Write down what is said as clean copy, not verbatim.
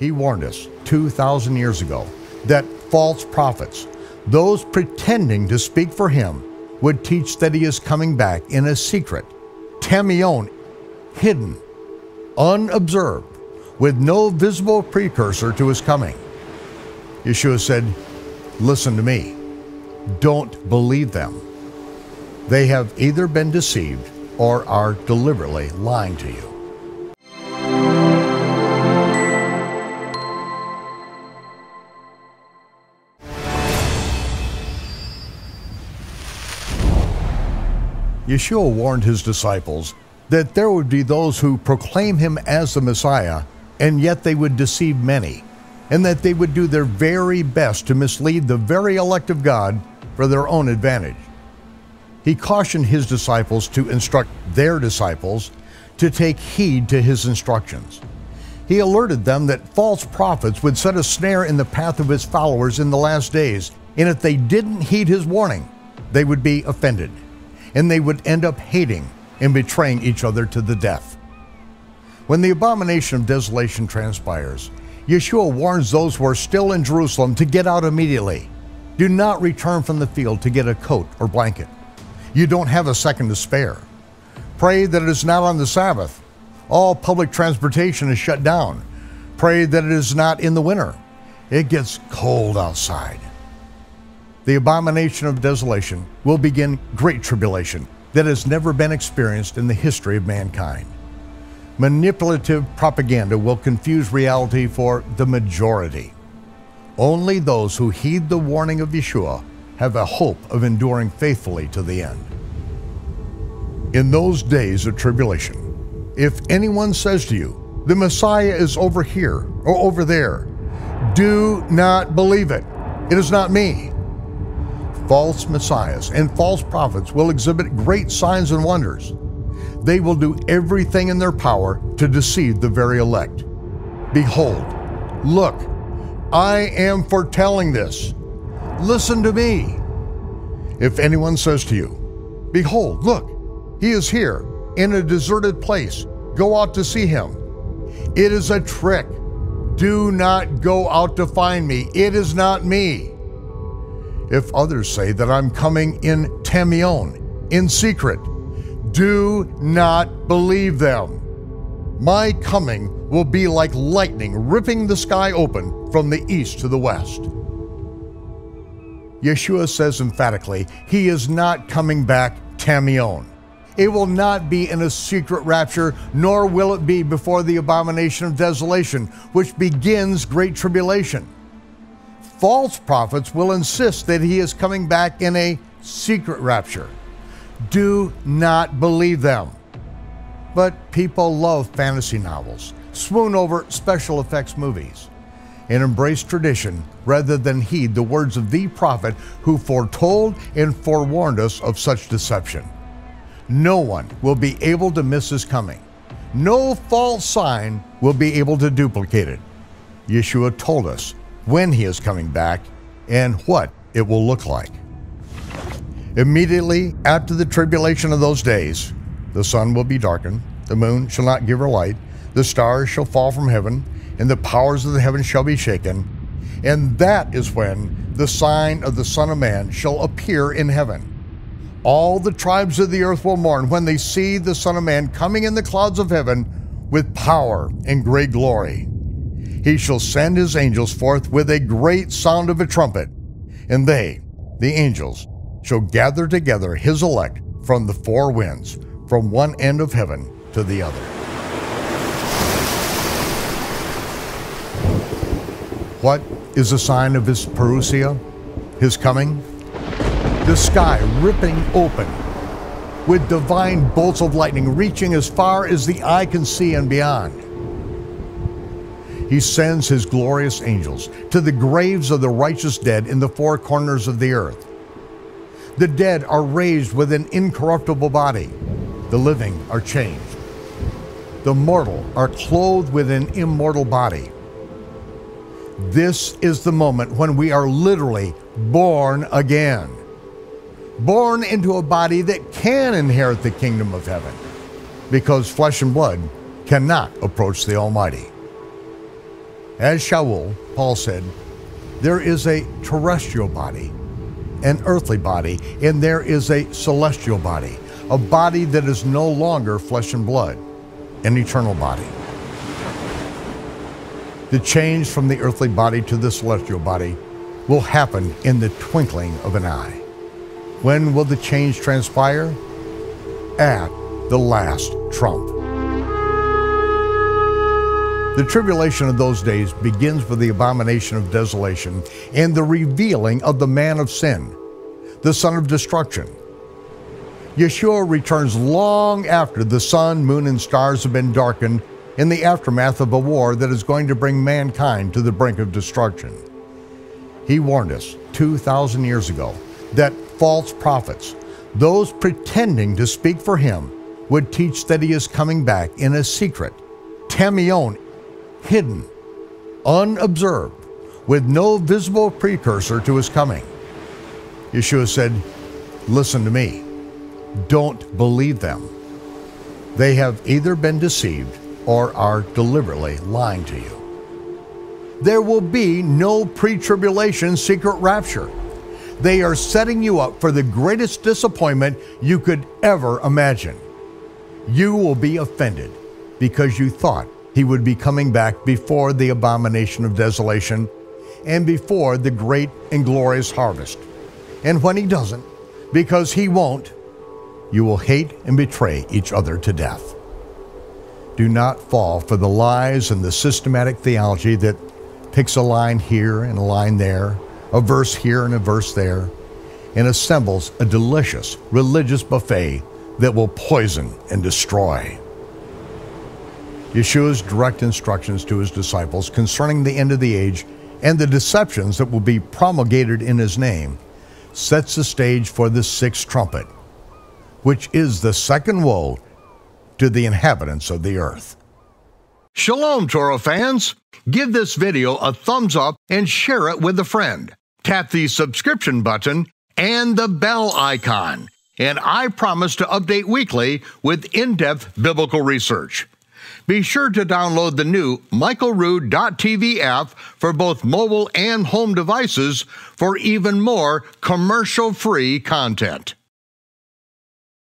He warned us 2,000 years ago that false prophets, those pretending to speak for him, would teach that he is coming back in a secret, tamion, hidden, unobserved, with no visible precursor to his coming. Yeshua said, listen to me, don't believe them. They have either been deceived or are deliberately lying to you. Yeshua warned his disciples that there would be those who proclaim him as the Messiah, and yet they would deceive many, and that they would do their very best to mislead the very elect of God for their own advantage. He cautioned his disciples to instruct their disciples to take heed to his instructions. He alerted them that false prophets would set a snare in the path of his followers in the last days, and if they didn't heed his warning, they would be offended, and they would end up hating and betraying each other to the death. When the abomination of desolation transpires, Yeshua warns those who are still in Jerusalem to get out immediately. Do not return from the field to get a coat or blanket. You don't have a second to spare. Pray that it is not on the Sabbath. All public transportation is shut down. Pray that it is not in the winter. It gets cold outside. The abomination of desolation will begin great tribulation that has never been experienced in the history of mankind. Manipulative propaganda will confuse reality for the majority. Only those who heed the warning of Yeshua have a hope of enduring faithfully to the end. In those days of tribulation, if anyone says to you, the Messiah is over here or over there, do not believe it. It is not me. False messiahs and false prophets will exhibit great signs and wonders. They will do everything in their power to deceive the very elect. Behold, look, I am foretelling this. Listen to me. If anyone says to you, behold, look, he is here in a deserted place, go out to see him. It is a trick. Do not go out to find me. It is not me. If others say that I'm coming in tamion, in secret, do not believe them. My coming will be like lightning ripping the sky open from the east to the west. Yeshua says emphatically, he is not coming back tamion. It will not be in a secret rapture, nor will it be before the abomination of desolation, which begins great tribulation. False prophets will insist that he is coming back in a secret rapture. Do not believe them. But people love fantasy novels, swoon over special effects movies, and embrace tradition rather than heed the words of the prophet who foretold and forewarned us of such deception. No one will be able to miss his coming. No false sign will be able to duplicate it. Yeshua told us when he is coming back and what it will look like. Immediately after the tribulation of those days, the sun will be darkened, the moon shall not give her light, the stars shall fall from heaven, and the powers of the heavens shall be shaken. And that is when the sign of the Son of Man shall appear in heaven. All the tribes of the earth will mourn when they see the Son of Man coming in the clouds of heaven with power and great glory. He shall send his angels forth with a great sound of a trumpet, and they, the angels, shall gather together his elect from the four winds, from one end of heaven to the other. What is the sign of his parousia, his coming? The sky ripping open with divine bolts of lightning reaching as far as the eye can see and beyond. He sends his glorious angels to the graves of the righteous dead in the four corners of the earth. The dead are raised with an incorruptible body. The living are changed. The mortal are clothed with an immortal body. This is the moment when we are literally born again. Born into a body that can inherit the kingdom of heaven, because flesh and blood cannot approach the Almighty. As Shaul, Paul said, there is a terrestrial body, an earthly body, and there is a celestial body, a body that is no longer flesh and blood, an eternal body. The change from the earthly body to the celestial body will happen in the twinkling of an eye. When will the change transpire? At the last trump. The tribulation of those days begins with the abomination of desolation and the revealing of the man of sin, the son of destruction. Yeshua returns long after the sun, moon, and stars have been darkened in the aftermath of a war that is going to bring mankind to the brink of destruction. He warned us 2,000 years ago that false prophets, those pretending to speak for him, would teach that he is coming back in a secret, tamion, hidden, unobserved, with no visible precursor to his coming. Yeshua said, listen to me, don't believe them. They have either been deceived or are deliberately lying to you. There will be no pre-tribulation secret rapture. They are setting you up for the greatest disappointment you could ever imagine. You will be offended because you thought he would be coming back before the abomination of desolation and before the great and glorious harvest. And when he doesn't, because he won't, you will hate and betray each other to death. Do not fall for the lies and the systematic theology that picks a line here and a line there, a verse here and a verse there, and assembles a delicious religious buffet that will poison and destroy. Yeshua's direct instructions to his disciples concerning the end of the age and the deceptions that will be promulgated in his name sets the stage for the sixth trumpet, which is the second woe to the inhabitants of the earth. Shalom, Torah fans! Give this video a thumbs up and share it with a friend. Tap the subscription button and the bell icon, and I promise to update weekly with in-depth biblical research. Be sure to download the new michaelrood.tv app for both mobile and home devices for even more commercial-free content.